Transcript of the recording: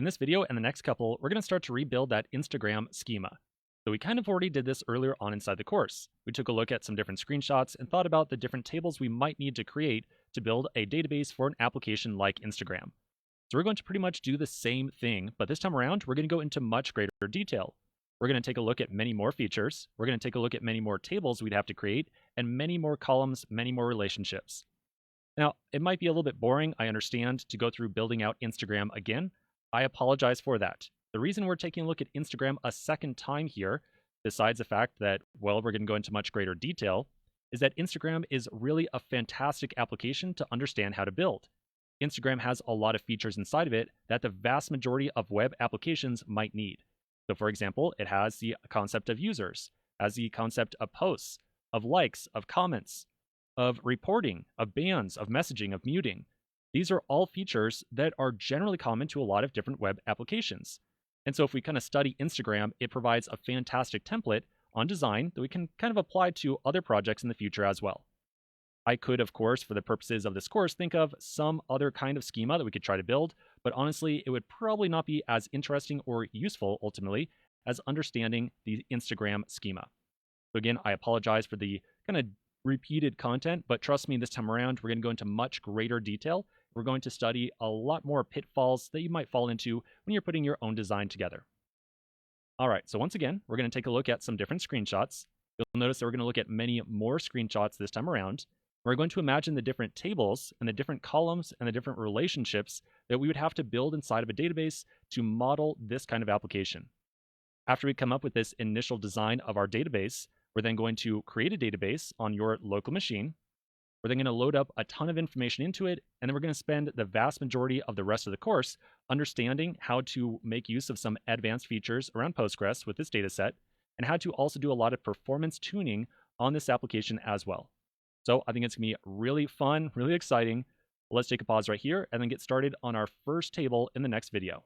In this video and the next couple, we're going to start to rebuild that Instagram schema. So we kind of already did this earlier on inside the course. We took a look at some different screenshots and thought about the different tables we might need to create to build a database for an application like Instagram. So we're going to pretty much do the same thing, but this time around, we're going to go into much greater detail. We're going to take a look at many more features. We're going to take a look at many more tables we'd have to create and many more columns, many more relationships. Now, it might be a little bit boring, I understand, to go through building out Instagram again. I apologize for that. The reason we're taking a look at Instagram a second time here, besides the fact that, well, we're going to go into much greater detail, is that Instagram is really a fantastic application to understand how to build. Instagram has a lot of features inside of it that the vast majority of web applications might need. So for example, it has the concept of users, has the concept of posts, of likes, of comments, of reporting, of bans, of messaging, of muting. These are all features that are generally common to a lot of different web applications. And so if we kind of study Instagram, it provides a fantastic template on design that we can kind of apply to other projects in the future as well. I could, of course, for the purposes of this course, think of some other kind of schema that we could try to build, but honestly, it would probably not be as interesting or useful, ultimately, as understanding the Instagram schema. So again, I apologize for the kind of repeated content, but trust me, this time around, we're going to go into much greater detail. We're going to study a lot more pitfalls that you might fall into when you're putting your own design together. All right, so once again, we're going to take a look at some different screenshots. You'll notice that we're going to look at many more screenshots this time around. We're going to imagine the different tables and the different columns and the different relationships that we would have to build inside of a database to model this kind of application. After we come up with this initial design of our database, we're then going to create a database on your local machine. We're then going to load up a ton of information into it, and then we're going to spend the vast majority of the rest of the course understanding how to make use of some advanced features around Postgres with this data set, and how to also do a lot of performance tuning on this application as well. So I think it's going to be really fun, really exciting. Let's take a pause right here and then get started on our first table in the next video.